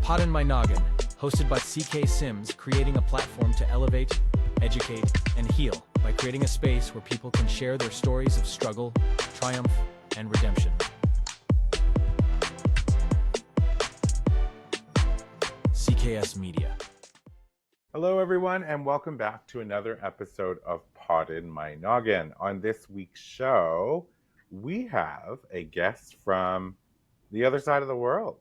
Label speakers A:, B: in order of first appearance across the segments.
A: Poddin My Noggin, hosted by CK Sims, creating a platform to elevate, educate, and heal by creating a space where people can share their stories of struggle, triumph, and redemption. CKS Media.
B: Hello, everyone, and welcome back to another episode of Poddin My Noggin. On this week's show, we have a guest from the other side of the world,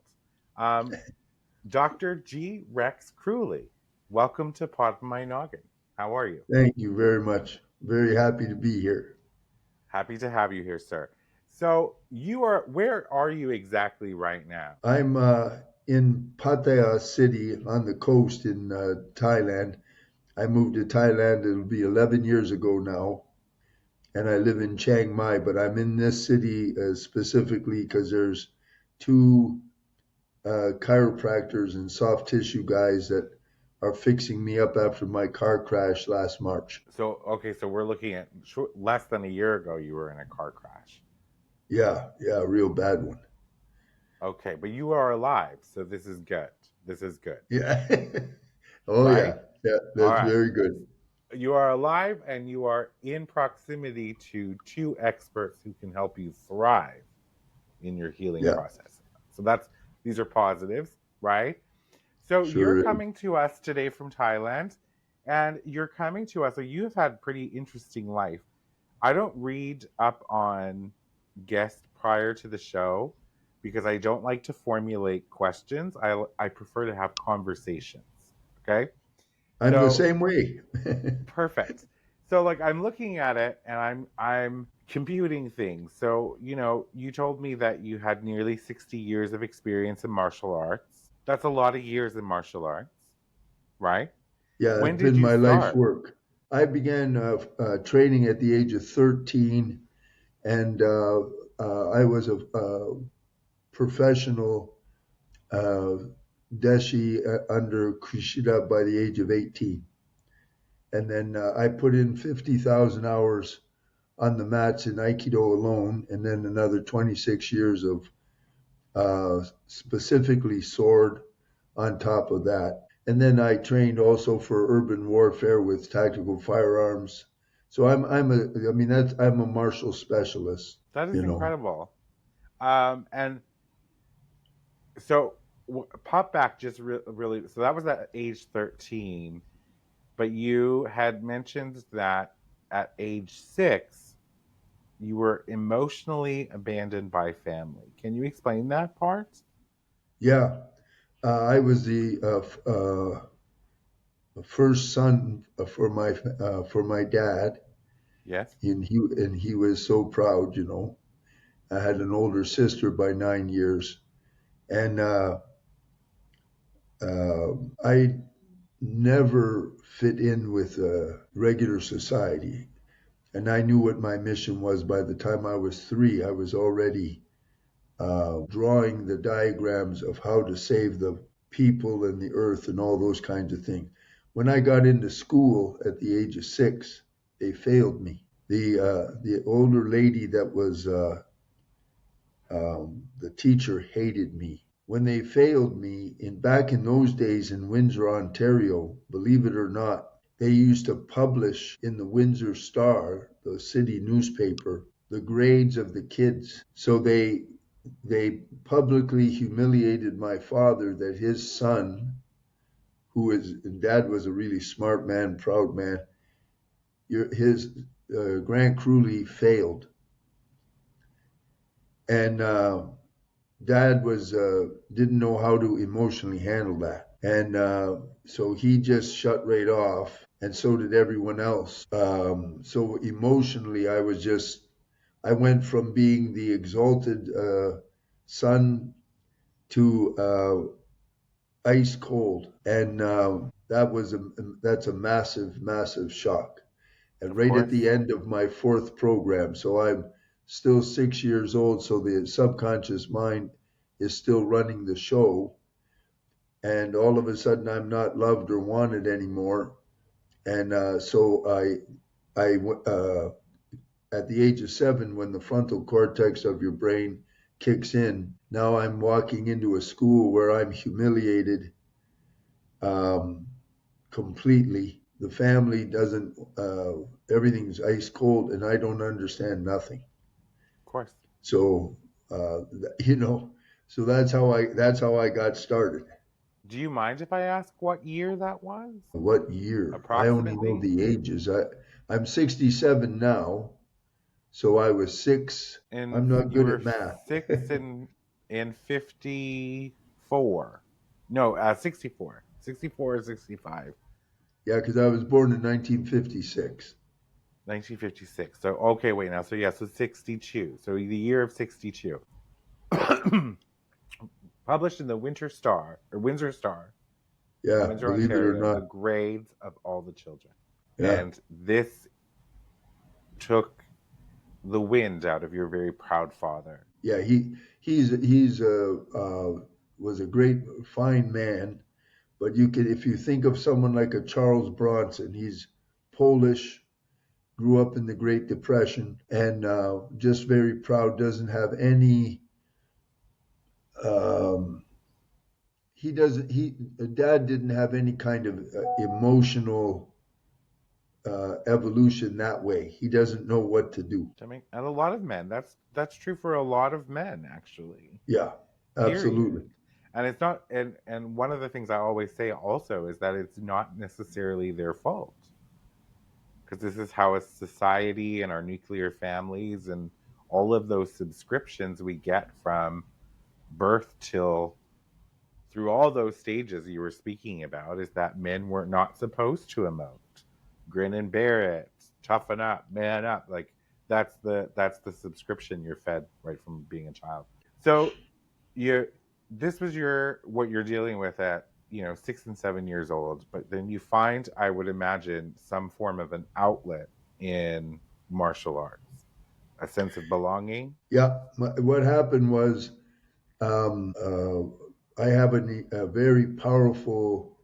B: Dr. G. Rex Kruhly. Welcome to Poddin My Noggin. How are you?
C: Thank you very much. Very happy to be here.
B: Happy to have you here, sir. So where are you exactly right now?
C: I'm in Pattaya City on the coast in Thailand. I moved to Thailand, it'll be 11 years ago now, and I live in Chiang Mai, but I'm in this city specifically because there's two chiropractors and soft tissue guys that are fixing me up after my car crash last March.
B: So we're looking at less than a year ago you were in a car crash.
C: Yeah, a real bad one.
B: Okay, but you are alive, so this is good.
C: Yeah. Oh,
B: right?
C: Yeah, that's right. Very good.
B: You are alive and you are in proximity to two experts who can help you thrive in your healing process. So these are positives, right? So you're coming to us today from Thailand, and you're coming to us, so you've had a pretty interesting life. I don't read up on guests prior to the show because I don't like to formulate questions. I prefer to have conversations, okay?
C: I'm the same way.
B: Perfect. So I'm looking at it and I'm computing things. So, you told me that you had nearly 60 years of experience in martial arts. That's a lot of years in martial arts, right?
C: Yeah,
B: When
C: it's
B: did
C: been
B: you
C: my
B: start?
C: life's work. I began training at the age of 13, and I was a professional deshi under Kushida by the age of 18. And then I put in 50,000 hours on the mats in Aikido alone, and then another 26 years of specifically sword on top of that. And then I trained also for urban warfare with tactical firearms. So I'm a martial specialist.
B: That is incredible. And so pop back just really. So that was at age 13, but you had mentioned that at age 6, you were emotionally abandoned by family. Can you explain that part?
C: Yeah, I was the first son for my dad.
B: Yes.
C: And he was so proud, I had an older sister by 9 years, and I never fit in with regular society. And I knew what my mission was. By the time I was 3, I was already drawing the diagrams of how to save the people and the earth and all those kinds of things. When I got into school at the age of 6, they failed me. The older lady that was the teacher hated me. When they failed me, back in those days in Windsor, Ontario, believe it or not, they used to publish in the Windsor Star, the city newspaper, the grades of the kids. So they publicly humiliated my father that his son, Dad was a really smart man, proud man, his Grant Kruhly failed. And Dad didn't know how to emotionally handle that. And so he just shut right off, and so did everyone else. So emotionally, I went from being the exalted son to ice cold. And that's a massive, massive shock. And right at the end of my 4th program, so I'm still 6 years old, so the subconscious mind is still running the show. And all of a sudden, I'm not loved or wanted anymore. And so I at the age of 7, when the frontal cortex of your brain kicks in. Now I'm walking into a school where I'm humiliated completely. The family doesn't, everything's ice cold, and I don't understand nothing.
B: Of course.
C: So, so that's how I got started.
B: Do you mind if I ask what year that was?
C: What year? I only know
B: Approximately?
C: the ages. I'm 67 now, so I was 6.
B: And
C: I'm not
B: you
C: good
B: were
C: at math.
B: 6 in 54. No, 64. 64 or 65.
C: Yeah, because I was born in 1956.
B: 1956. So, okay, wait now. So, yeah, so 62. So, the year of 62. Published in the Windsor Star, in
C: Yeah,
B: Windsor,
C: believe it or
B: Ontario, the
C: not.
B: grades of all the children.
C: Yeah,
B: And this took the wind out of your very proud father.
C: yeah. He's was a great, fine man. But if you think of someone like a Charles Bronson, he's Polish, grew up in the Great Depression, and just very proud. Doesn't have any. Um, he doesn't. Dad didn't have any kind of emotional evolution that way. He doesn't know what to do.
B: I mean, and a lot of men. That's true for a lot of men, actually.
C: Yeah, absolutely.
B: Period. And it's not. And one of the things I always say also is that it's not necessarily their fault, because this is how a society and our nuclear families and all of those subscriptions we get from birth till through all those stages you were speaking about is that men were not supposed to emote, grin and bear it, toughen up, man up. Like that's the subscription you're fed right from being a child. So you this was what you're dealing with at 6 and 7 years old, but then you find, I would imagine, some form of an outlet in martial arts, a sense of belonging.
C: Yeah, what happened was I have a very powerful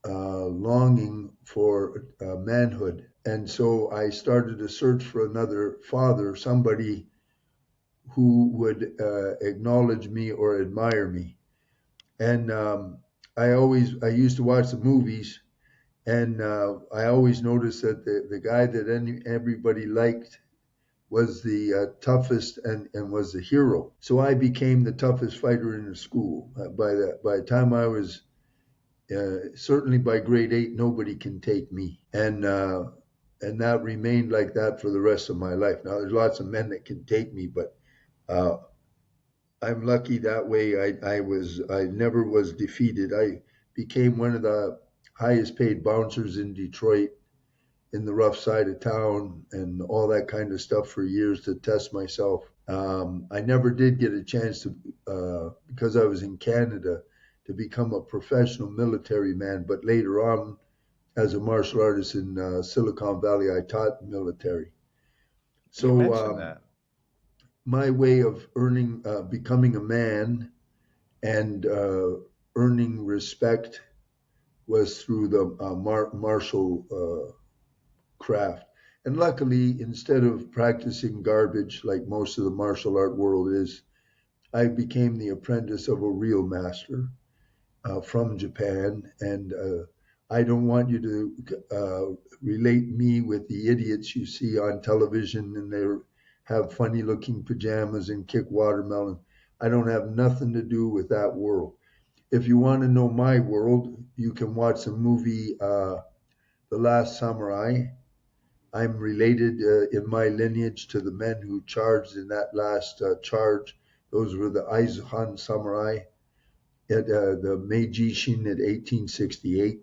C: longing for manhood. And so I started to search for another father, somebody who would acknowledge me or admire me. And I used to watch the movies, and I always noticed that the guy that everybody liked was the toughest and was the hero. So I became the toughest fighter in the school. By the time I was certainly by grade 8, nobody can take me, and that remained like that for the rest of my life. Now there's lots of men that can take me, but uh, I'm lucky that way. I never was defeated. I became one of the highest paid bouncers in Detroit, in the rough side of town, and all that kind of stuff for years to test myself. I never did get a chance to, because I was in Canada, to become a professional military man. But later on, as a martial artist in Silicon Valley, I taught military.
B: You
C: So
B: mentioned that.
C: my way of becoming a man and earning respect was through the martial craft. And luckily, instead of practicing garbage like most of the martial art world is, I became the apprentice of a real master from Japan. And I don't want you to relate me with the idiots you see on television, and they have funny looking pajamas and kick watermelon. I don't have nothing to do with that world. If you want to know my world, you can watch the movie The Last Samurai. I'm related in my lineage to the men who charged in that last charge. Those were the Aizuhan samurai at the Meiji Shin at 1868.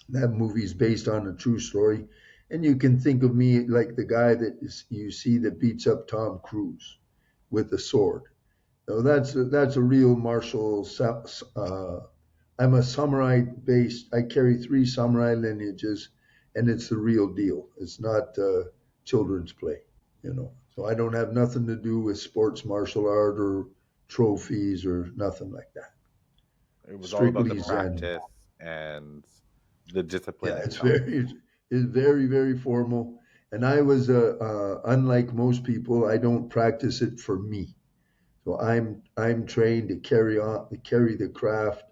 C: That movie is based on a true story. And you can think of me like the guy you see that beats up Tom Cruise with a sword. So that's a real martial. I'm a samurai based. I carry 3 samurai lineages, and it's the real deal. It's not children's play. So I don't have nothing to do with sports martial art or trophies or nothing like that.
B: It was all about the
C: Strictly Zen.
B: practice and the discipline
C: Yeah, it's
B: itself.
C: very, very formal. And I was unlike most people. I don't practice it for me. So I'm trained to carry the craft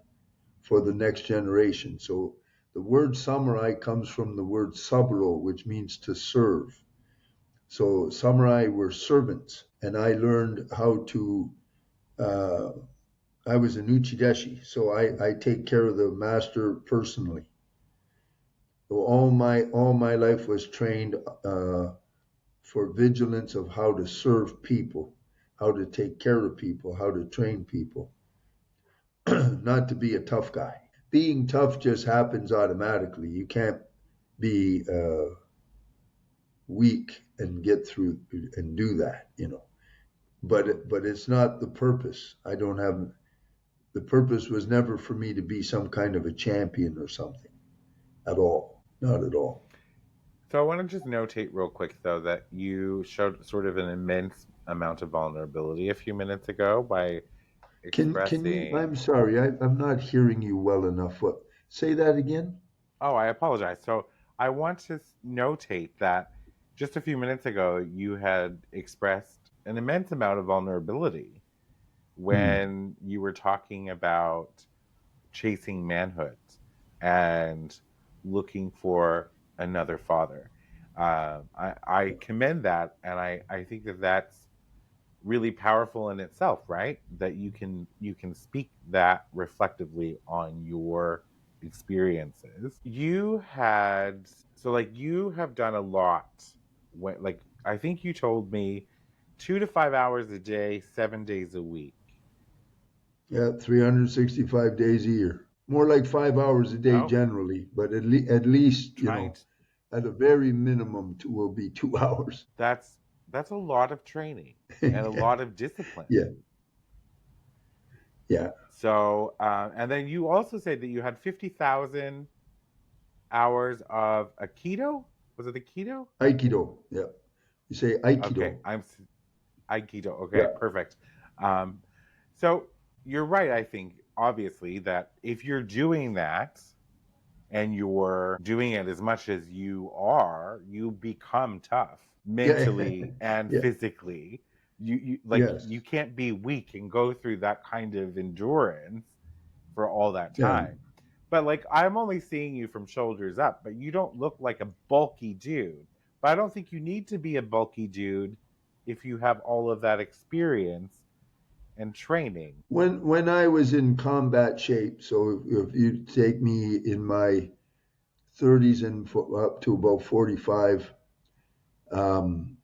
C: for the next generation. So the word samurai comes from the word saburo, which means to serve. So samurai were servants, and I learned how to. I was an uchideshi, so I take care of the master personally. So all my life was trained for vigilance of how to serve people, how to take care of people, how to train people, not to be a tough guy. Being tough just happens automatically. You can't be weak and get through and do that, But it's not the purpose. I don't have the purpose was never for me to be some kind of a champion or something at all. Not at all.
B: So I want to just notate real quick, though, that you showed sort of an immense amount of vulnerability a few minutes ago by
C: Can you?
B: expressing.
C: I'm sorry, I'm not hearing you well enough. What? Say that again.
B: Oh, I apologize. So I want to notate that just a few minutes ago, you had expressed an immense amount of vulnerability
C: Hmm.
B: when you were talking about chasing manhood and looking for another father. I commend that, and I think that that's really powerful in itself, right? That you can speak that reflectively on your experiences. You had so like you have done a lot when like I think you told me 2 to 5 hours a day, 7 days a week.
C: Yeah, 365 days a year. More like 5 hours a day
B: Oh,
C: generally, but at least,
B: trying to,
C: at a very minimum, will be 2 hours.
B: that's a lot of training and a
C: Yeah,
B: lot of discipline.
C: yeah, yeah.
B: So, and then you also said that you had 50,000 hours of Aikido. Was it Aikido?
C: Aikido. Yeah, you say
B: Okay,
C: Aikido.
B: Aikido. Okay,
C: Yeah,
B: perfect. Um, so you're right. I think obviously that if you're doing that and you're doing it as much as you are, you become tough
C: yeah,
B: mentally and
C: yeah.
B: physically. You like
C: Yes,
B: you can't be weak and go through that kind of endurance for all that
C: yeah.
B: time. But like I'm only seeing you from shoulders up, but you don't look like a bulky dude. But I don't think you need to be a bulky dude if you have all of that experience and training.
C: When I was in combat shape, so if you take me in my 30s and up to about 45, um,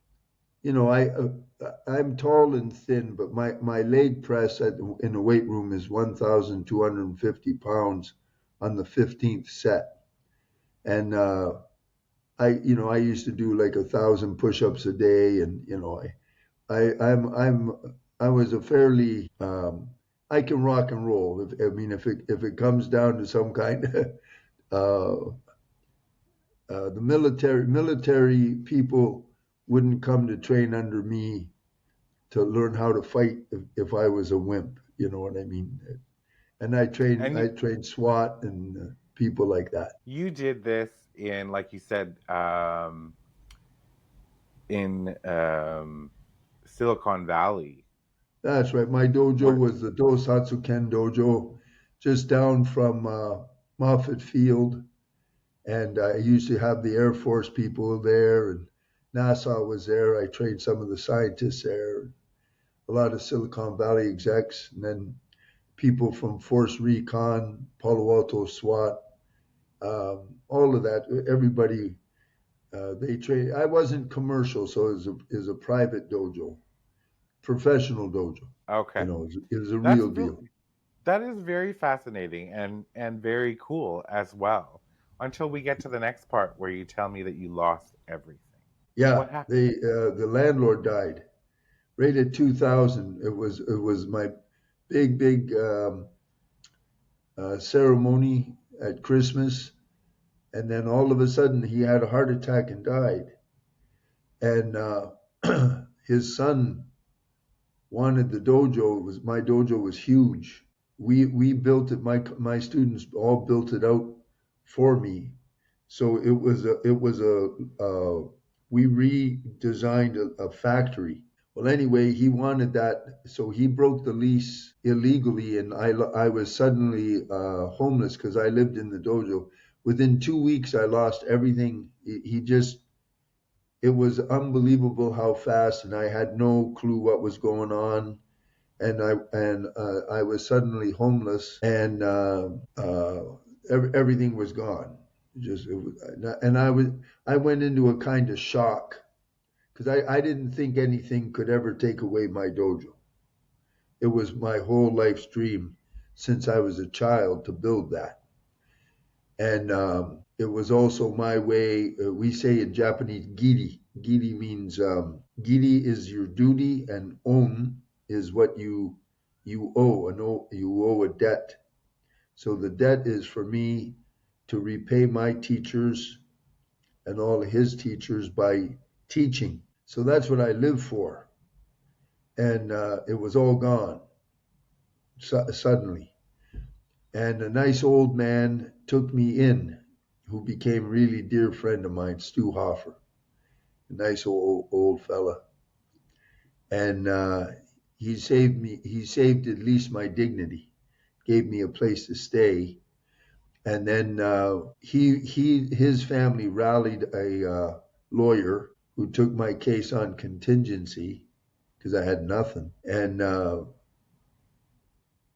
C: I'm tall and thin, but my leg press in the weight room is 1,250 pounds on the 15th set, and I used to do like 1,000 push-ups a day, and I was a fairly I can rock and roll. If it comes down to some kind of the military people wouldn't come to train under me to learn how to fight if I was a wimp. You know what I mean? And I train
B: And
C: I train SWAT and people like that.
B: you did this in, like you said, in Silicon Valley.
C: That's right. My dojo
B: Where
C: was the Dosatsu Ken dojo, just down from Moffett Field, and I used to have the Air Force people there, and NASA was there. I trained some of the scientists there, a lot of Silicon Valley execs, and then people from Force Recon, Palo Alto SWAT, all of that. Everybody they train. I wasn't commercial, so it was a private dojo, professional dojo.
B: okay,
C: It was a
B: that's
C: real deal.
B: that is very fascinating and very cool as well. Until we get to the next part where you tell me that you lost everything.
C: Yeah,
B: What happened?
C: the landlord died right at 2000. It was my big ceremony at Christmas, and then all of a sudden he had a heart attack and died. And his son wanted the dojo. My dojo was huge. We built it. My students all built it out for me. So it was a we redesigned a factory. Well, anyway, he wanted that, so he broke the lease illegally, and I was suddenly homeless because I lived in the dojo. Within 2 weeks, I lost everything. He just, it was unbelievable how fast, and I had no clue what was going on. And I was suddenly homeless, and everything was gone. Just it was, and I went into a kind of shock because I didn't think anything could ever take away my dojo. It was my whole life's dream since I was a child to build that. And it was also my way. We say in Japanese, giri. Giri means, giri is your duty, and on is what you owe. You owe a debt. So the debt is for me to repay my teachers and all his teachers by teaching. So that's what I live for. And it was all gone suddenly. And a nice old man took me in, who became a really dear friend of mine, Stu Hoffer, a nice old fella. And he saved me. He saved at least my dignity, gave me a place to stay. And then his family rallied a lawyer who took my case on contingency because I had nothing. And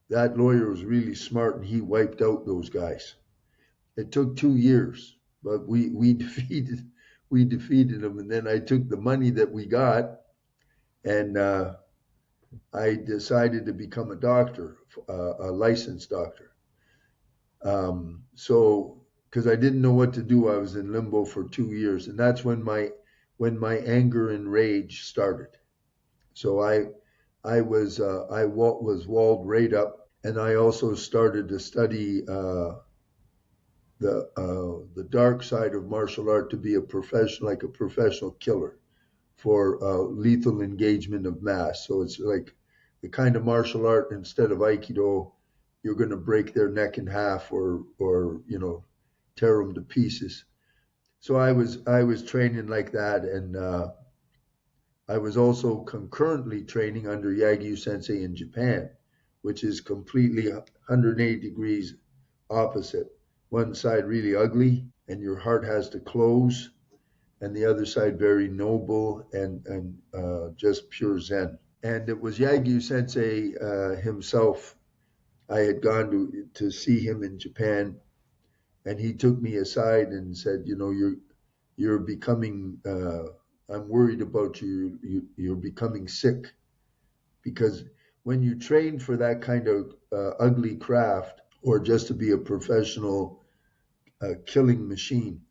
C: that lawyer was really smart, and he wiped out those guys. It took 2 years, but we defeated them. And then I took the money that we got, and I decided to become a doctor, a licensed doctor. So because I didn't know what to do, I was in limbo for 2 years, and that's when my anger and rage started. So I was walled right up, and I also started to study the dark side of martial art to be a professional killer for lethal engagement of mass. So it's like the kind of martial art, instead of Aikido, you're going to break their neck in half or tear them to pieces. So I was training like that, and I was also concurrently training under Yagyu Sensei in Japan, which is completely 180 degrees opposite. One side really ugly, and your heart has to close, and the other side very noble and just pure Zen. And it was Yagyu Sensei himself. I had gone to see him in Japan, and he took me aside and said, you're becoming. I'm worried about you. You're becoming sick, because when you train for that kind of ugly craft, or just to be a professional killing machine,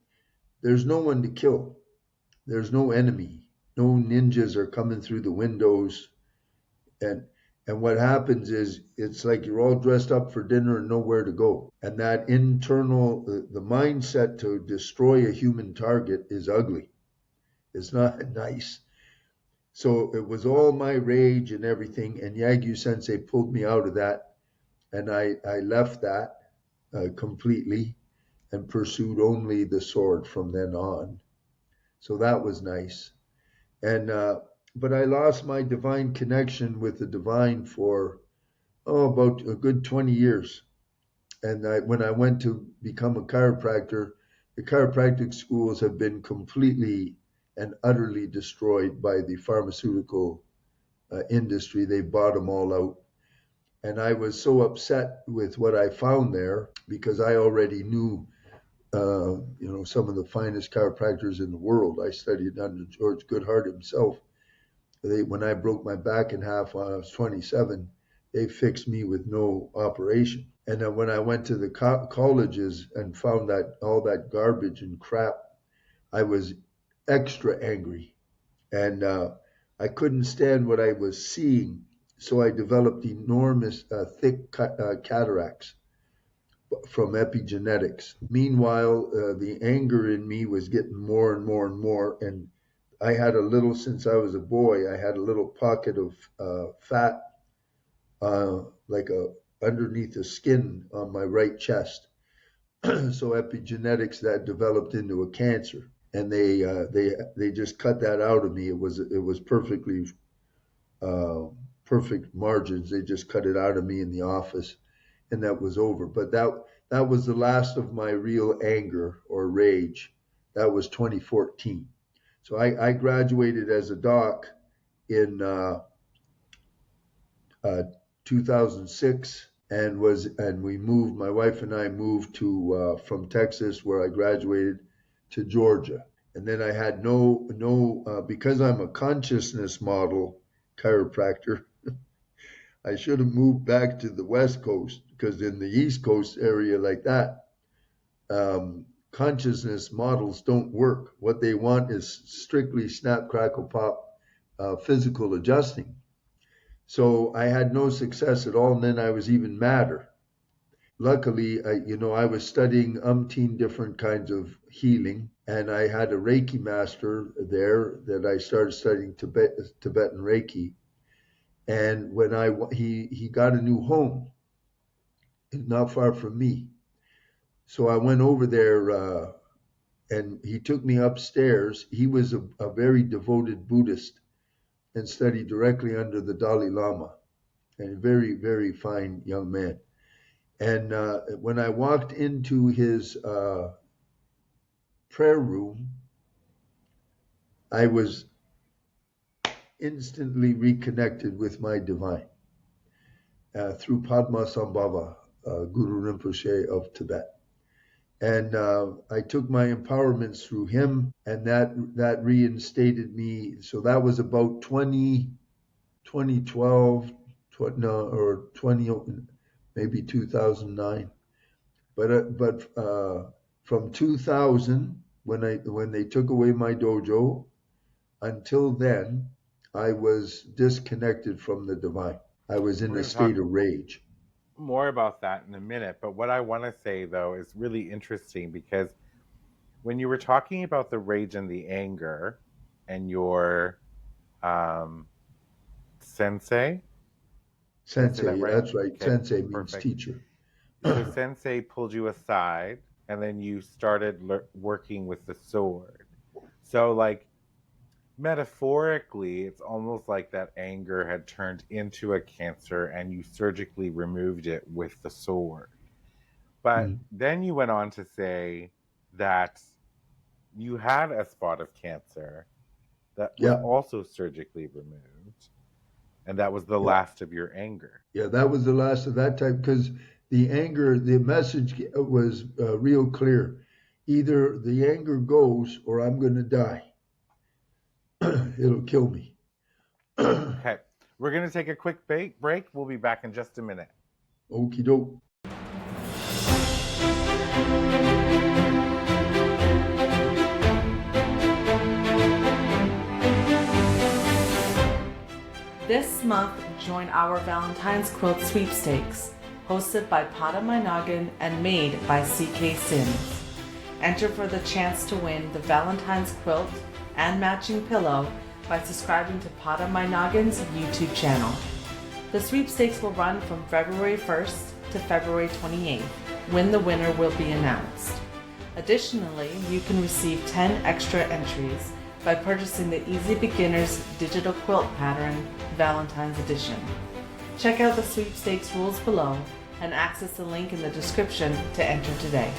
C: there's no one to kill. There's no enemy. No ninjas are coming through the windows. And what happens is, it's like you're all dressed up for dinner and nowhere to go. And that internal, the mindset to destroy a human target is ugly. It's not nice. So it was all my rage and everything. And Yagyu Sensei pulled me out of that. And I left that completely and pursued only the sword from then on. So that was nice. And but I lost my divine connection with the divine for about a good 20 years. And when I went to become a chiropractor, the chiropractic schools have been completely and utterly destroyed by the pharmaceutical industry. They bought them all out. And I was so upset with what I found there, because I already knew some of the finest chiropractors in the world. I studied under George Goodhart himself. When I broke my back in half when I was 27, they fixed me with no operation. And then when I went to the colleges and found that all that garbage and crap, I was extra angry. And I couldn't stand what I was seeing. So I developed enormous, thick cataracts from epigenetics. Meanwhile, the anger in me was getting more and more and more. And I had since I was a boy, I had a little pocket of fat, underneath the skin on my right chest. So epigenetics, that developed into a cancer, and they just cut that out of me. It was perfectly perfect margins. They just cut it out of me in the office, and that was over. But that was the last of my real anger or rage. That was 2014. So I graduated as a doc in 2006, and we moved. My wife and I moved to from Texas, where I graduated, to Georgia. And then I had because I'm a consciousness model chiropractor, I should have moved back to the West Coast, because in the East Coast area like that, consciousness models don't work. What they want is strictly snap, crackle, pop, physical adjusting. So I had no success at all, and then I was even madder. Luckily, I was studying umpteen different kinds of healing, and I had a Reiki master there that I started studying Tibetan Reiki. And when he got a new home, not far from me, so I went over there, and he took me upstairs. He was a very devoted Buddhist and studied directly under the Dalai Lama, and a very, very fine young man. And when I walked into his prayer room, I was instantly reconnected with my divine through Padmasambhava, Guru Rinpoche of Tibet. And I took my empowerments through him, and that reinstated me. So that was about 2012, or 20, maybe 2009. But from 2000, when they took away my dojo, until then, I was disconnected from the divine. I was in a state of rage.
B: More about that in a minute, but what I want to say though is really interesting, because when you were talking about the rage and the anger and your sensei,
C: that right? That's right.
B: Okay,
C: sensei means
B: perfect.
C: Teacher.
B: So sensei pulled you aside, and then you started working with the sword. So like metaphorically, it's almost like that anger had turned into a cancer, and you surgically removed it with the sword. But then you went on to say that you had a spot of cancer that was also surgically removed, and that was the last of your anger.
C: Yeah, that was the last of that type, because the anger, the message was real clear. Either the anger goes or I'm going to die. It'll kill me.
B: Okay, we're going to take a quick break. We'll be back in just a minute.
C: Okie doke.
D: This month, join our Valentine's Quilt Sweepstakes, hosted by Poddin My Noggin and made by CK Sims. Enter for the chance to win the Valentine's Quilt and matching pillow by subscribing to Poddin My Noggin's YouTube channel. The sweepstakes will run from February 1st to February 28th, when the winner will be announced. Additionally, you can receive 10 extra entries by purchasing the Easy Beginners Digital Quilt Pattern Valentine's Edition. Check out the sweepstakes rules below and access the link in the description to enter today.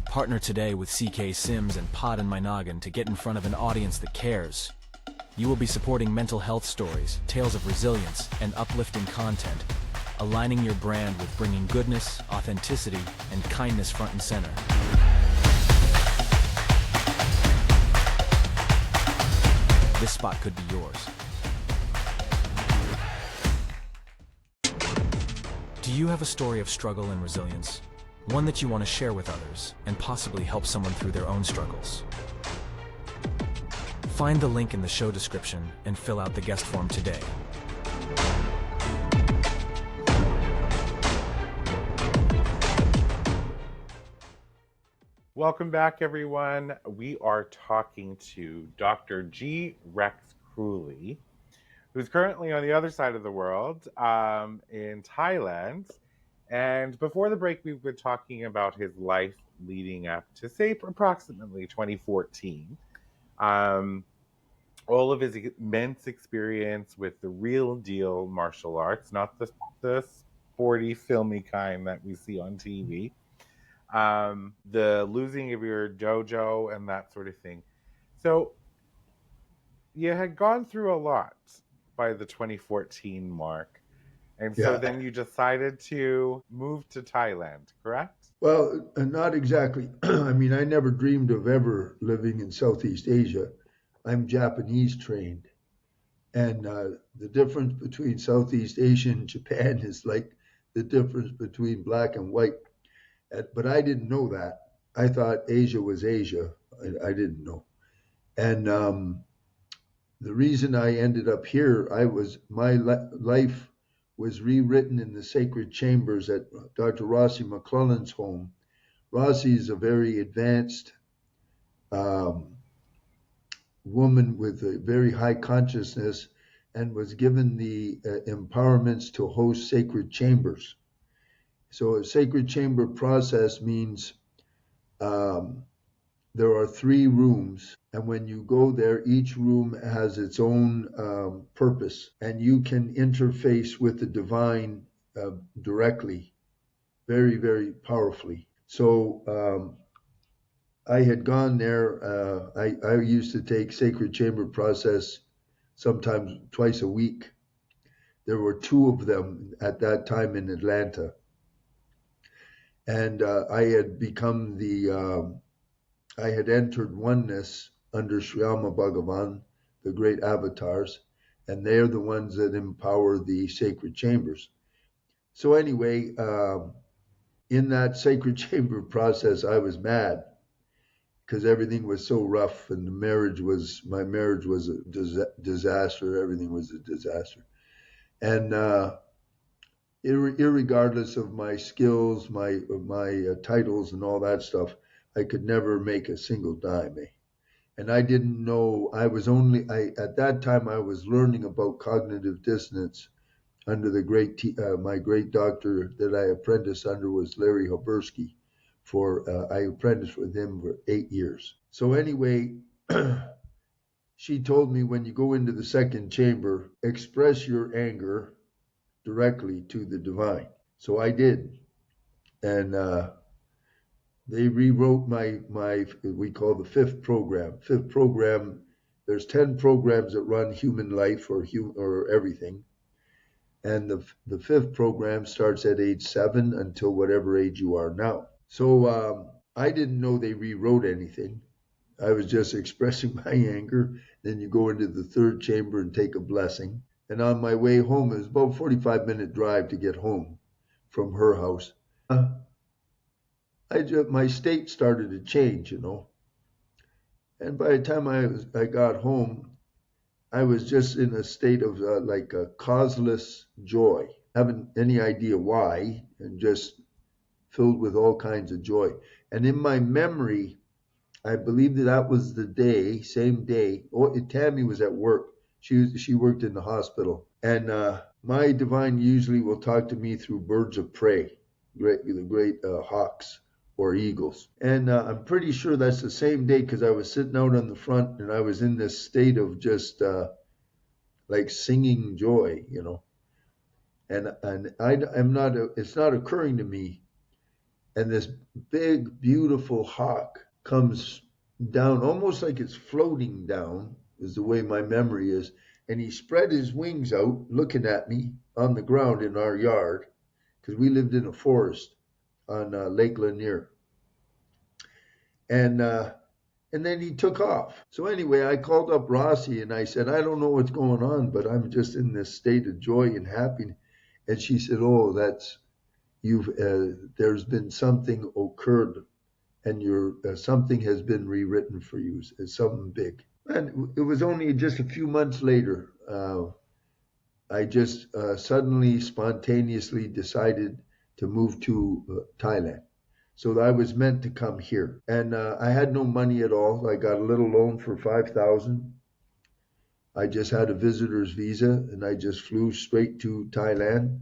A: Partner today with CK Sims and Poddin My Noggin to get in front of an audience that cares. You will be supporting mental health stories, tales of resilience, and uplifting content, aligning your brand with bringing goodness, authenticity, and kindness front and center. This spot could be yours. Do you have a story of struggle and resilience? one that you want to share with others and possibly help someone through their own struggles. Find the link in the show description and fill out the guest form today.
B: Welcome back, everyone. We are talking to Dr. G. Rex Kruhly, who's currently on the other side of the world in Thailand. And before the break, we've been talking about his life leading up to, say, approximately 2014. All of his immense experience with the real deal martial arts, not the sporty, filmy kind that we see on TV. The losing of your dojo and that sort of thing. So you had gone through a lot by the 2014 mark. And so then you decided to move to Thailand, correct?
C: Well, not exactly. I mean, I never dreamed of ever living in Southeast Asia. I'm Japanese trained. And the difference between Southeast Asia and Japan is like the difference between black and white. But I didn't know that. I thought Asia was Asia. I didn't know. And the reason I ended up here, my life was rewritten in the sacred chambers at Dr. Rossi McClellan's home. Rossi is a very advanced woman with a very high consciousness and was given the empowerments to host sacred chambers. So a sacred chamber process means there are 3 rooms, and when you go there, each room has its own purpose, and you can interface with the divine directly, very, very powerfully. So I had gone there. I used to take sacred chamber process sometimes twice a week. There were 2 of them at that time in Atlanta. And I had become I had entered oneness under Sriyama Bhagavan, the great avatars, and they're the ones that empower the sacred chambers. So anyway, in that sacred chamber process, I was mad because everything was so rough, and my marriage was a disaster. Everything was a disaster. And irregardless of my skills, my titles and all that stuff, I could never make a single dime. And I didn't know, at that time I was learning about cognitive dissonance under my great doctor that I apprenticed under was Larry Hobersky. I apprenticed with him for 8 years. So anyway, she told me, when you go into the second chamber, express your anger directly to the divine. So I did. And they rewrote my we call the 5th program. 5th program, there's 10 programs that run human life or everything. And the 5th program starts at age 7 until whatever age you are now. So I didn't know they rewrote anything. I was just expressing my anger. Then you go into the 3rd chamber and take a blessing. And on my way home, it was about a 45-minute drive to get home from her house. My state started to change, And by the time I got home, I was just in a state of like a causeless joy, haven't any idea why, and just filled with all kinds of joy. And in my memory, I believe that was the same day. Tammy was at work. She worked in the hospital. And my divine usually will talk to me through birds of prey, the great hawks or eagles. And I'm pretty sure that's the same day because I was sitting out on the front and I was in this state of just like singing joy, And it's not occurring to me. And this big, beautiful hawk comes down, almost like it's floating down, is the way my memory is. And he spread his wings out, looking at me on the ground in our yard, because we lived in a forest on Lake Lanier. And then he took off. So anyway, I called up Rossi and I said, I don't know what's going on, but I'm just in this state of joy and happiness. And she said, oh, there's been something occurred, and something has been rewritten for you. It's something big. And it was only just a few months later, I just suddenly, spontaneously decided to move to Thailand. So I was meant to come here, and I had no money at all. I got a little loan for 5,000. I just had a visitor's visa, and I just flew straight to Thailand.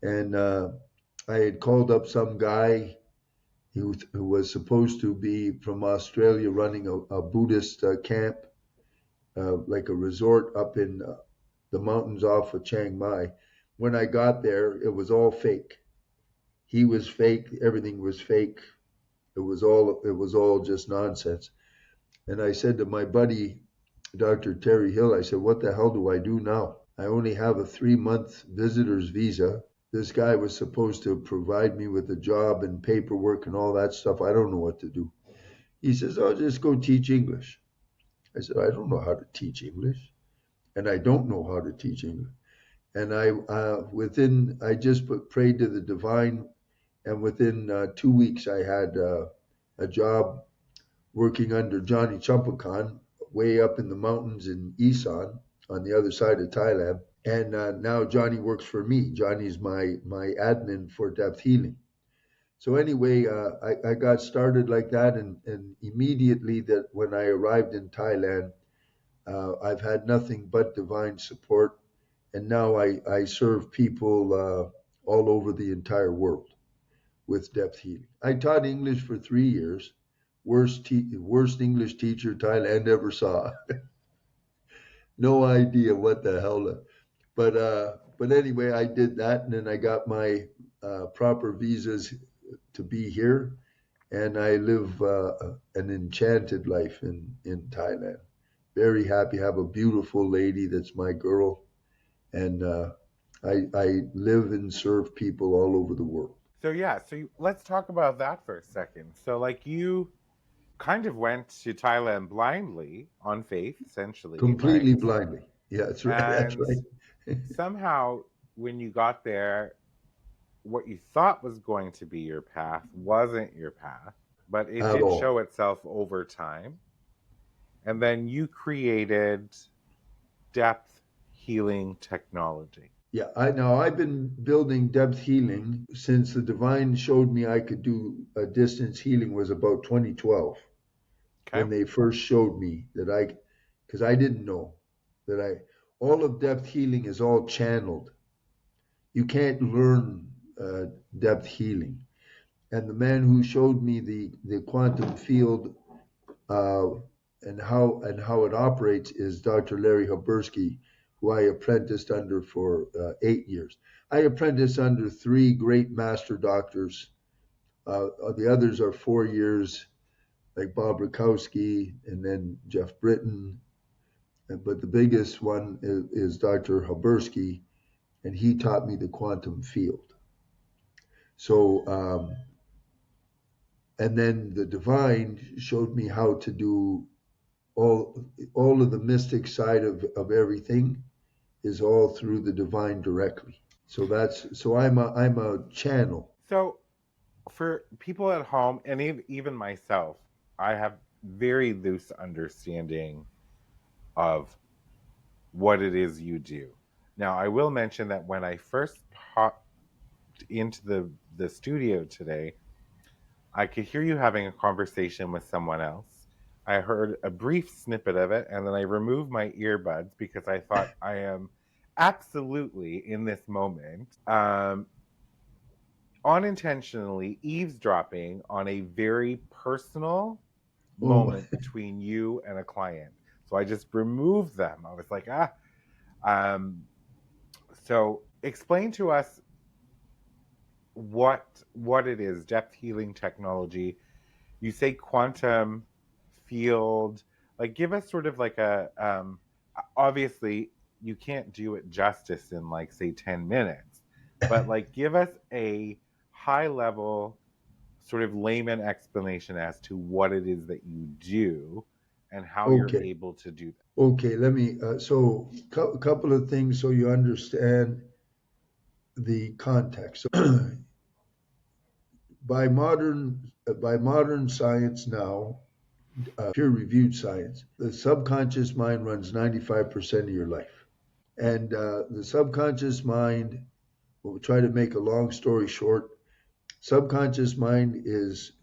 C: And I had called up some guy who was supposed to be from Australia, running a Buddhist camp, like a resort up in the mountains off of Chiang Mai. When I got there, it was all fake. He was fake. Everything was fake. It was all just nonsense. And I said to my buddy, Dr. Terry Hill, I said, what the hell do I do now? I only have a 3-month visitor's visa. This guy was supposed to provide me with a job and paperwork and all that stuff. I don't know what to do. He says, oh, just go teach English. I said, I don't know how to teach English. And I don't know how to teach English. And I just prayed to the divine. And within 2 weeks, I had a job working under Johnny Chumpakan way up in the mountains in Isan on the other side of Thailand. And now Johnny works for me. Johnny's my admin for depth healing. So anyway, I got started like that. And immediately that when I arrived in Thailand, I've had nothing but divine support. And now I serve people all over the entire world with depth healing. I taught English for 3 years. Worst English teacher Thailand ever saw. No idea what the hell. But anyway, I did that, and then I got my proper visas to be here, and I live an enchanted life in Thailand. Very happy. Have a beautiful lady that's my girl, and I live and serve people all over the world.
B: So let's talk about that for a second. So like you kind of went to Thailand blindly on faith, essentially.
C: Completely
B: right?
C: blindly. Yeah, that's right. That's right.
B: Somehow, when you got there, what you thought was going to be your path wasn't your path, but it did show itself over time. And then you created depth healing technology.
C: Yeah, I've been building depth healing since the divine showed me I could do a distance healing was about 2012. Okay. When they first showed me that because I didn't know that all of depth healing is all channeled. You can't learn depth healing. And the man who showed me the quantum field and how it operates is Dr. Larry Habersky, who I apprenticed under for 8 years. I apprenticed under 3 great master doctors. The others are 4 years, like Bob Rakowski and then Jeff Britton. But the biggest one is Dr. Habersky, and he taught me the quantum field. So, and then the divine showed me how to do all of the mystic side of everything is all through the divine directly. So I'm a channel.
B: So for people at home, and even myself, I have very loose understanding of what it is you do. Now, I will mention that when I first popped into the studio today, I could hear you having a conversation with someone else. I heard a brief snippet of it, and then I removed my earbuds because I thought I am absolutely in this moment unintentionally eavesdropping on a very personal moment between you and a client. So I just removed them. I was like, so explain to us what it is, depth healing technology. You say quantum field, like give us sort of like a obviously you can't do it justice in like say 10 minutes, but like give us a high level sort of layman explanation as to what it is that you do and how you're able to do that.
C: Okay, let me so a couple of things so you understand the context. So, by modern science now, peer-reviewed science, the subconscious mind runs 95% of your life. And the subconscious mind, we'll try to make a long story short, subconscious mind is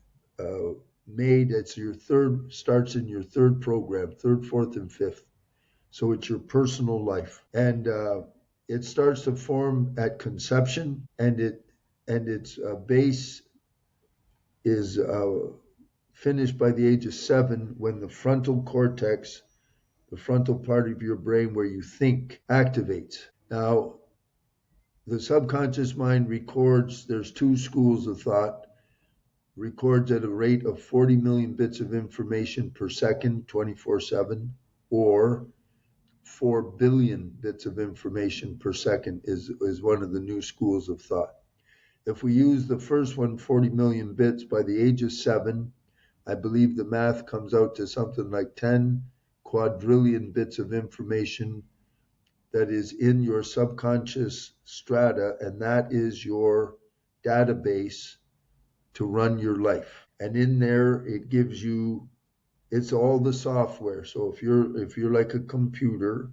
C: starts in your third program, third, fourth, and fifth. So it's your personal life. And it starts to form at conception, and its base is finished by the age of 7 when the frontal cortex, the frontal part of your brain where you think, activates. Now, the subconscious mind records, there's 2 schools of thought, records at a rate of 40 million bits of information per second, 24/7, or 4 billion bits of information per second is one of the new schools of thought. If we use the first one, 40 million bits, by the age of 7, I believe the math comes out to something like 10 quadrillion bits of information that is in your subconscious strata, and that is your database to run your life. And in there, it gives you, it's all the software. So if you're like a computer,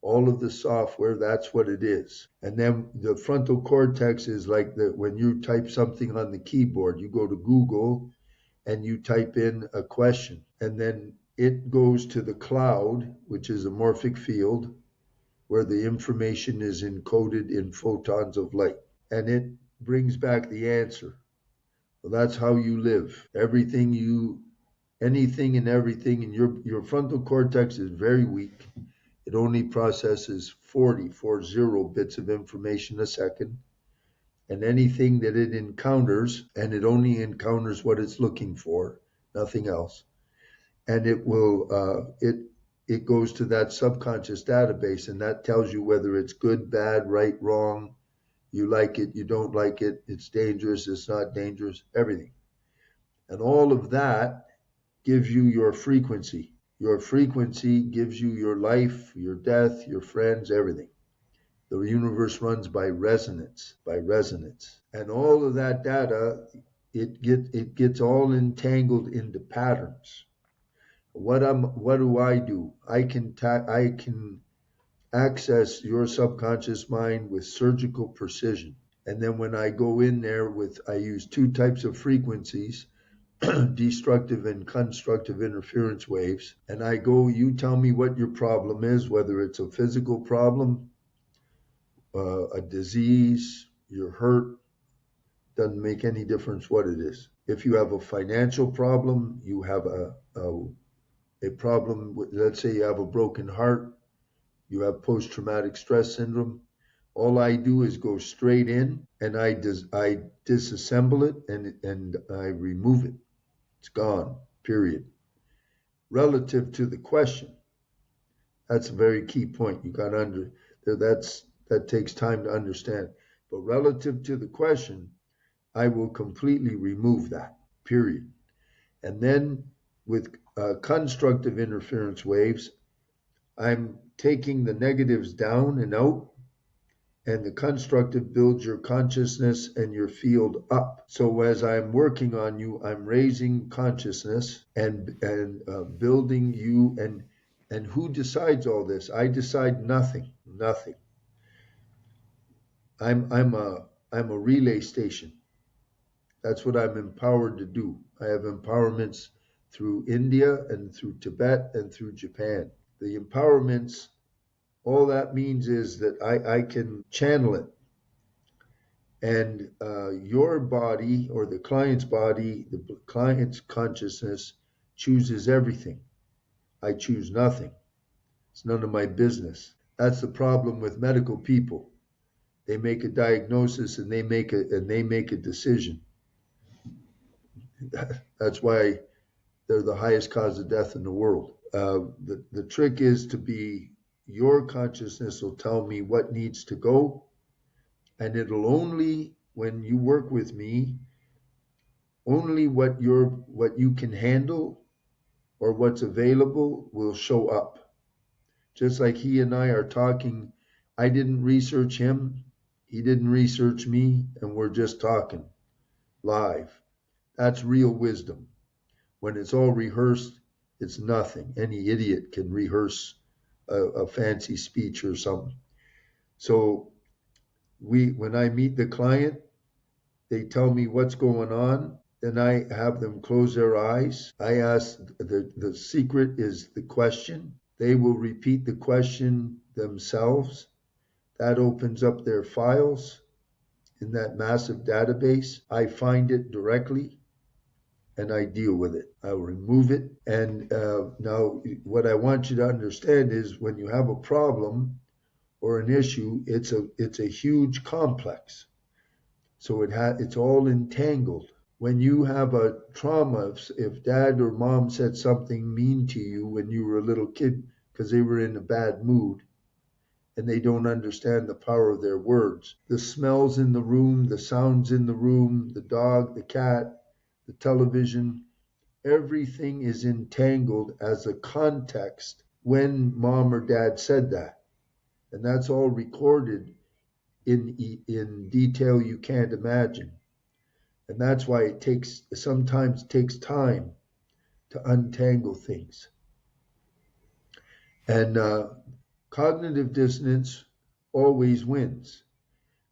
C: all of the software, that's what it is. And then the frontal cortex is like when you type something on the keyboard, you go to Google and you type in a question, and then it goes to the cloud, which is a morphic field, where the information is encoded in photons of light, and it brings back the answer. Well, that's how you live. Anything and everything, and your frontal cortex is very weak. It only processes 40 bits of information a second. And anything that it encounters, and it only encounters what it's looking for, nothing else. And it goes to that subconscious database, and that tells you whether it's good, bad, right, wrong, you like it, you don't like it, it's dangerous, it's not dangerous, everything. And all of that gives you your frequency. Your frequency gives you your life, your death, your friends, everything. The universe runs by resonance. And all of that data, it gets all entangled into patterns. What do I do? I can access your subconscious mind with surgical precision. And then when I go in there I use 2 types of frequencies, destructive and constructive interference waves. And you tell me what your problem is, whether it's a physical problem, a disease, you're hurt, doesn't make any difference what it is. If you have a financial problem, you have a problem, let's say you have a broken heart, you have post-traumatic stress syndrome, all I do is go straight in and I disassemble it and I remove it. It's gone, period. Relative to the question, that's a very key point. You got that takes time to understand. But relative to the question, I will completely remove that, period. And then with constructive interference waves, I'm taking the negatives down and out, and the constructive builds your consciousness and your field up. So as I'm working on you, I'm raising consciousness and building you. And who decides all this? I decide nothing. I'm a relay station. That's what I'm empowered to do. I have empowerments through India and through Tibet and through Japan. The empowerments, all that means is that I can channel it. And your body or the client's body, the client's consciousness chooses everything. I choose nothing. It's none of my business. That's the problem with medical people. They make a diagnosis and they make a decision. That's why they're the highest cause of death in the world. The trick is to be, your consciousness will tell me what needs to go, and it'll only, when you work with me, only what you can handle or what's available will show up. Just like he and I are talking, I didn't research him, he didn't research me, and we're just talking. live. That's real wisdom. When it's all rehearsed, it's nothing. Any idiot can rehearse a fancy speech or something. So when I meet the client, they tell me what's going on. Then I have them close their eyes. I ask, the secret is the question. They will repeat the question themselves. That opens up their files in that massive database. I find it directly and I deal with it. I remove it. And now what I want you to understand is when you have a problem or an issue, it's a huge complex. So it's all entangled. When you have a trauma, if dad or mom said something mean to you when you were a little kid because they were in a bad mood and they don't understand the power of their words, the smells in the room, the sounds in the room, the dog, the cat, the television, everything is entangled as a context when mom or dad said that. And that's all recorded in detail you can't imagine. And that's why sometimes takes time to untangle things. And cognitive dissonance always wins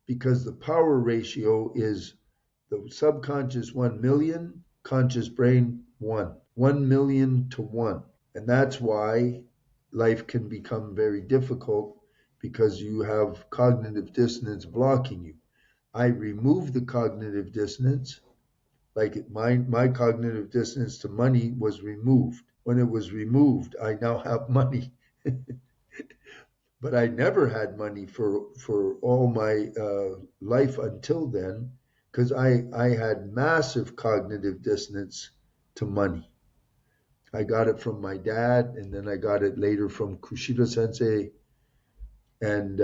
C: because the power ratio is the subconscious 1 million, conscious brain 1. 1 million to 1. And that's why life can become very difficult because you have cognitive dissonance blocking you. I remove the cognitive dissonance. Like my cognitive dissonance to money was removed. When it was removed, I now have money. But I never had money for all my life until then because I had massive cognitive dissonance to money. I got it from my dad, and then I got it later from Kushida Sensei. And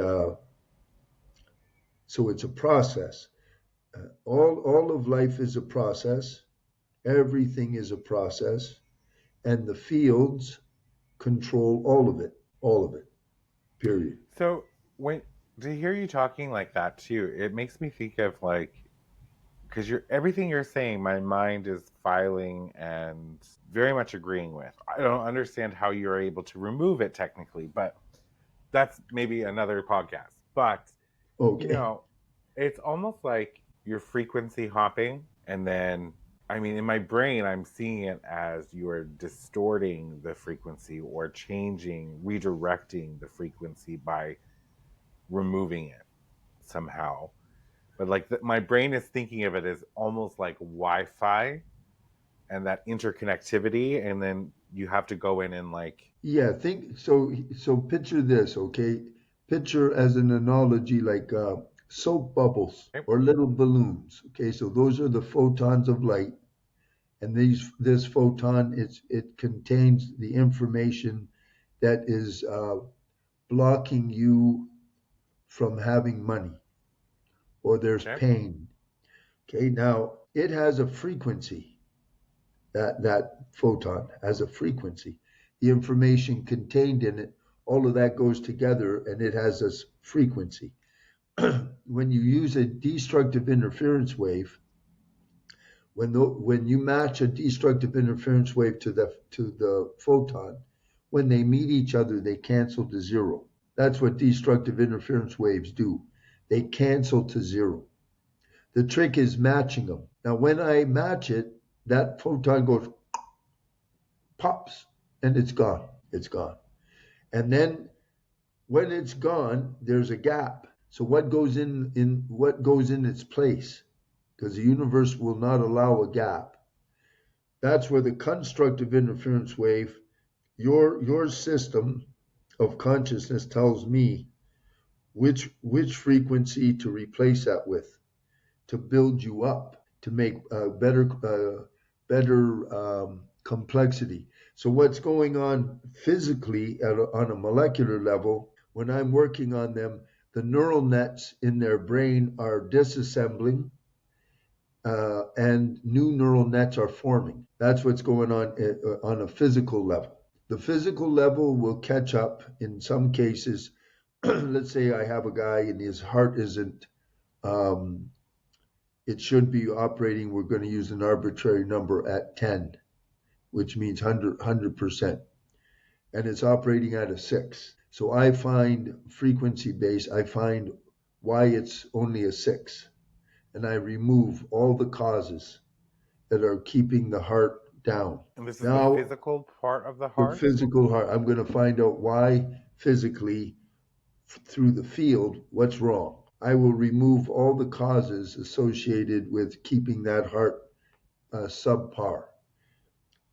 C: so it's a process. All of life is a process. Everything is a process. And the fields control all of it, period.
B: So to hear you talking like that too, it makes me think of like, because everything you're saying, my mind is filing and very much agreeing with. I don't understand how you're able to remove it technically, but that's maybe another podcast. But
C: Okay.
B: it's almost like you're frequency hopping, and then I mean, in my brain, I'm seeing it as you are distorting the frequency or redirecting the frequency by removing it somehow. But like my brain is thinking of it as almost like Wi-Fi and that interconnectivity, and then you have to go in and like.
C: Yeah, so picture this, okay? Picture as an analogy like soap bubbles or little balloons. Okay, so those are the photons of light. And this photon, it contains the information that is blocking you from having money, or there's pain. Okay, now it has a frequency. That photon has a frequency. The information contained in it, all of that goes together, and it has this frequency. When you use a destructive interference wave, when you match a destructive interference wave to the photon, when they meet each other, they cancel to zero. That's what destructive interference waves do. They cancel to zero. The trick is matching them. Now, when I match it, that photon goes, pops, and it's gone. It's gone. And then when it's gone, there's a gap. So what goes in its place? Because the universe will not allow a gap. That's where the constructive interference wave, your system of consciousness tells me which frequency to replace that with, to build you up, to make better complexity. So what's going on physically on a molecular level, when I'm working on them, the neural nets in their brain are disassembling and new neural nets are forming. That's what's going on a physical level. The physical level will catch up in some cases. Let's say I have a guy and his heart isn't it should be operating, we're going to use an arbitrary number at 10, which means 100%. And it's operating at a 6. So I find frequency base, I find why it's only a 6. And I remove all the causes that are keeping the heart down.
B: And this is
C: Now,
B: the physical part of the
C: the
B: heart?
C: physical heart, I'm going to find out why physically through the field, what's wrong. I will remove all the causes associated with keeping that heart subpar.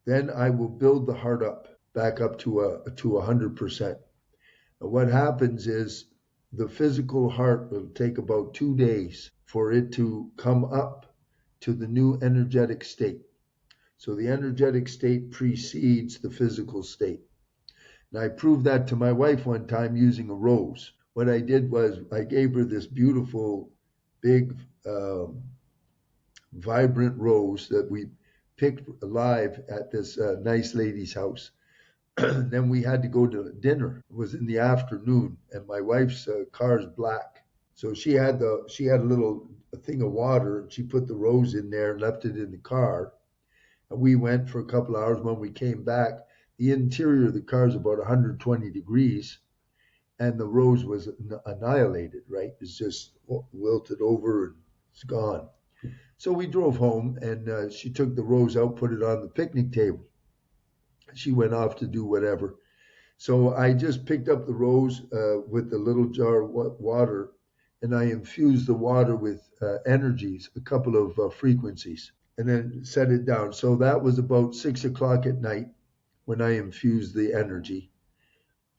C: Then I will build the heart up, back up to 100%. What happens is the physical heart will take about 2 days for it to come up to the new energetic state. So the energetic state precedes the physical state. And I proved that to my wife one time using a rose. What I did was I gave her this beautiful, big, vibrant rose that we picked live at this nice lady's house. Then we had to go to dinner. It was in the afternoon, and my wife's car is black. So she had a little thing of water, and she put the rose in there and left it in the car. And we went for a couple of hours. When we came back, the interior of the car is about 120 degrees, and the rose was annihilated, right? It's just wilted over and it's gone. So we drove home, and she took the rose out, put it on the picnic table. She went off to do whatever. So I just picked up the rose with the little jar of water, and I infused the water with energies, a couple of frequencies, and then set it down. So that was about 6 o'clock at night when I infused the energy.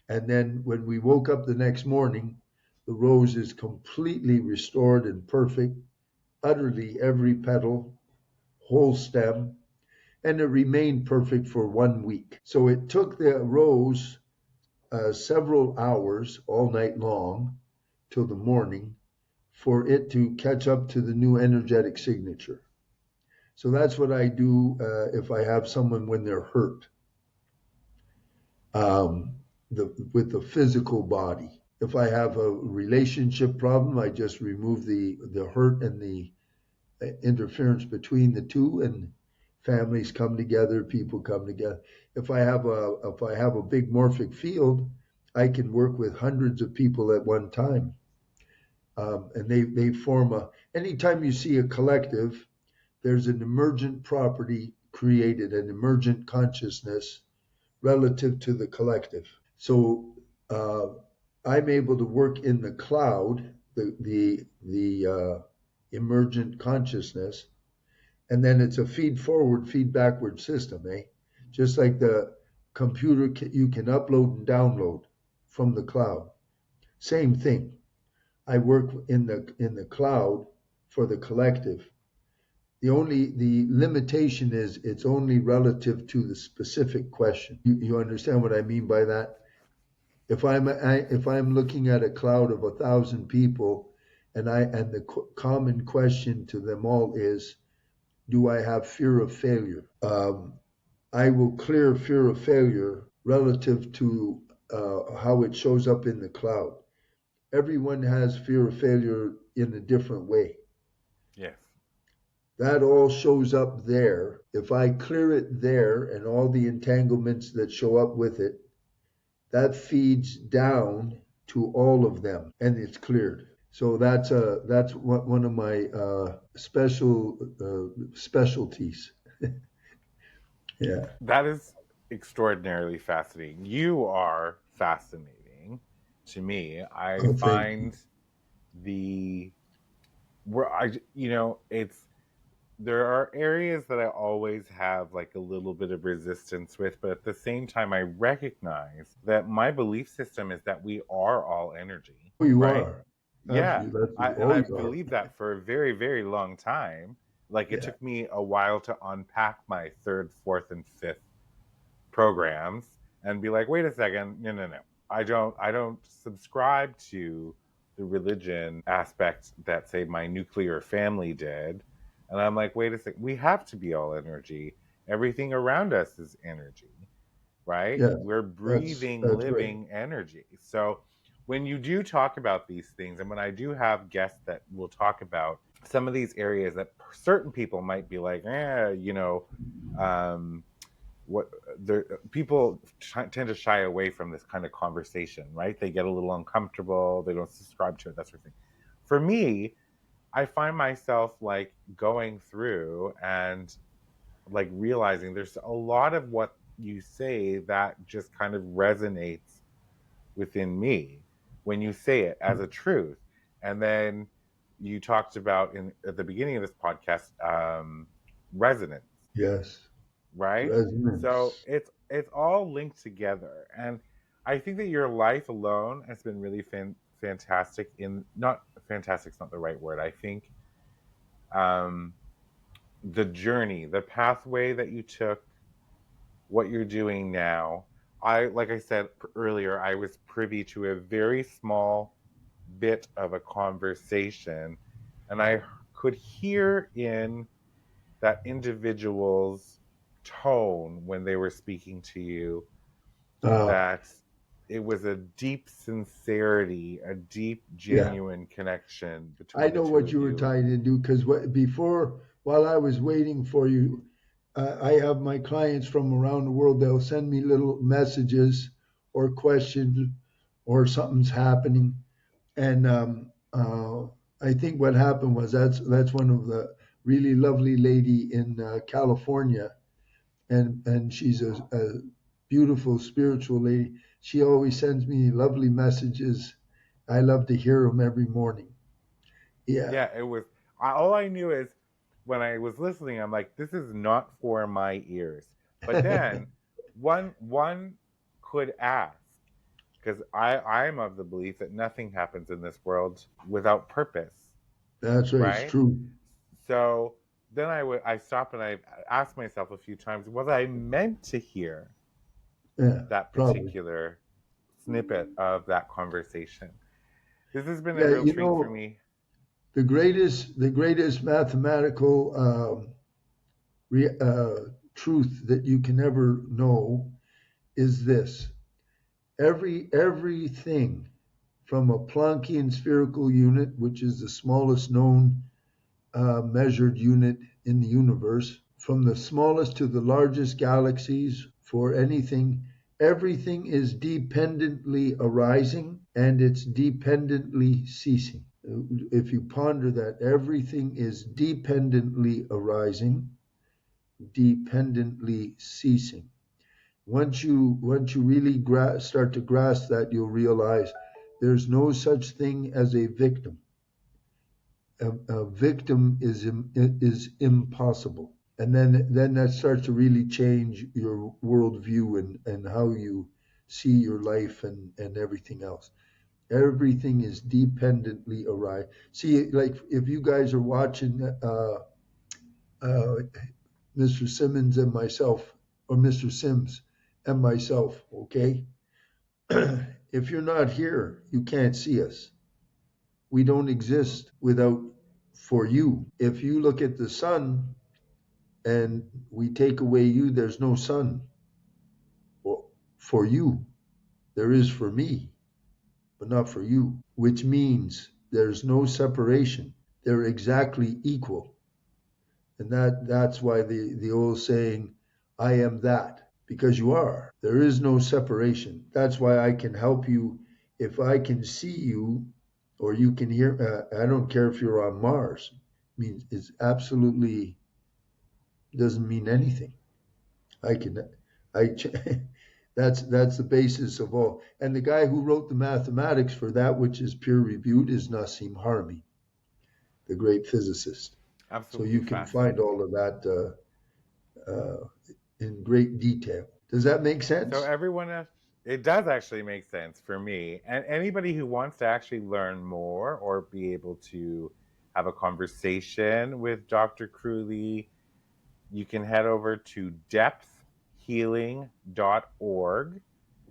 C: And then when we woke up the next morning, the rose is completely restored and perfect, utterly every petal, whole stem, and it remained perfect for 1 week. So it took the rose several hours, all night long, till the morning, for it to catch up to the new energetic signature. So that's what I do if I have someone when they're hurt with the physical body. If I have a relationship problem, I just remove the hurt and the interference between the two, and families come together, people come together. If I have a big morphic field, I can work with hundreds of people at one time, and they form anytime you see a collective, there's an emergent property created, an emergent consciousness relative to the collective. So I'm able to work in the cloud, the emergent consciousness, and then it's a feed forward, feed backward system, just like the computer you can upload and download from the cloud. Same thing. I work in the cloud for the collective. The limitation is it's only relative to the specific question. You understand what I mean by that? If I'm looking at a cloud of 1,000 people, and the common question to them all is, do I have fear of failure? I will clear fear of failure relative to how it shows up in the cloud. Everyone has fear of failure in a different way.
B: Yes.
C: That all shows up there. If I clear it there and all the entanglements that show up with it, that feeds down to all of them, and it's cleared. So that's one of my specialties. Yeah.
B: That is extraordinarily fascinating. You are fascinating to me. I find there are areas that I always have like a little bit of resistance with, but at the same time, I recognize that my belief system is that we are all energy.
C: Oh, you
B: right?
C: are.
B: Yeah.
C: Absolutely.
B: I believed that for a very, very long time. Like it took me a while to unpack my third, fourth, and fifth programs and be like, wait a second, no. I don't subscribe to the religion aspect that, say, my nuclear family did. And I'm like, wait a second, we have to be all energy. Everything around us is energy, right?
C: Yeah,
B: We're breathing, living energy. So when you do talk about these things, and when I do have guests that will talk about some of these areas that certain people might be like, what people tend to shy away from this kind of conversation, right? They get a little uncomfortable, they don't subscribe to it, that sort of thing. For me, I find myself like going through and like realizing there's a lot of what you say that just kind of resonates within me when you say it as a truth. And then you talked about at the beginning of this podcast, resonance,
C: Yes.
B: right? So
C: Resonance.
B: it's all linked together, and I think that your life alone has been really fantastic. In not fantastic's not the right word. I think um, the journey, the pathway that you took, what you're doing now. Like I said earlier, I was privy to a very small bit of a conversation, and I could hear in that individual's tone when they were speaking to you
C: Uh,
B: that it was a deep sincerity, a deep,
C: yeah.
B: genuine connection
C: I
B: between the
C: know
B: two
C: what
B: of
C: you were
B: you.
C: trying to do because while I was waiting for you, I have my clients from around the world. They'll send me little messages or questions or something's happening. And I think what happened was that's one of the really lovely lady in California, and she's a beautiful spiritual lady. She always sends me lovely messages. I love to hear them every morning. Yeah,
B: Yeah, it was. All I knew is when I was listening, I'm like, this is not for my ears. But then one could ask, because I'm of the belief that nothing happens in this world without purpose,
C: that's right. It's
B: right?
C: true.
B: So then I stopped and I asked myself a few times, was I meant to hear
C: Yeah,
B: that
C: probably.
B: particular snippet of that conversation? This has been a
C: Yeah,
B: real treat for me.
C: the greatest mathematical truth that you can ever know is this: everything from a Planckian spherical unit, which is the smallest known measured unit in the universe, from the smallest to the largest galaxies, for anything, everything is dependently arising and it's dependently ceasing. If you ponder that, everything is dependently arising, dependently ceasing. Once you really start to grasp that, you'll realize there's no such thing as a victim. A victim is impossible, and then that starts to really change your worldview and how you see your life and everything else. Everything is dependently arise. See, like if you guys are watching uh, Mr. Simmons and myself, or Mr. Sims and myself, okay? If you're not here, you can't see us. We don't exist without for you. If you look at the sun and we take away you, there's no sun. Well, for you, there is for me, but not for you, which means there's no separation. They're exactly equal. And that's why the old saying, I am that, because you are. There is no separation. That's why I can help you if I can see you or you can hear. I don't care if you're on Mars. It means it's absolutely doesn't mean anything. I can, I. That's the basis of all. And the guy who wrote the mathematics for that, which is peer reviewed, is Nassim Haramein, the great physicist. So
B: Absolutely
C: you can find
B: fascinating.
C: all of that in great detail. Does that make
B: So
C: sense?
B: everyone else, it does actually make sense for me. And anybody who wants to actually learn more or be able to have a conversation with Dr. Kruhly, you can head over to depthhealing.org.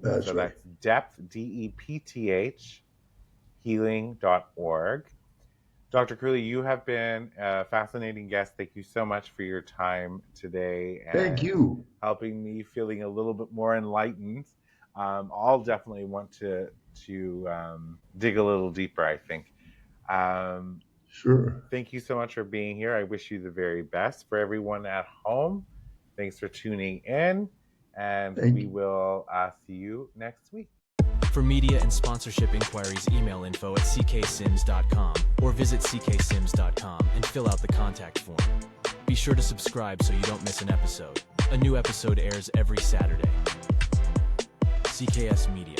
C: That's
B: So
C: right.
B: that's depth, DEPTH, healing.org. Dr. Kruhly, you have been a fascinating guest. Thank you so much for your time today
C: Thank
B: and
C: you.
B: helping me feeling a little bit more enlightened. I'll definitely want to to dig a little deeper, I think.
C: Sure.
B: Thank you so much for being here. I wish you the very best. For everyone at home, thanks for tuning in, and
C: Thank
B: we
C: you.
B: will see you next week.
A: For media and sponsorship inquiries, email info@cksims.com or visit cksims.com and fill out the contact form. Be sure to subscribe so you don't miss an episode. A new episode airs every Saturday. CKS Media.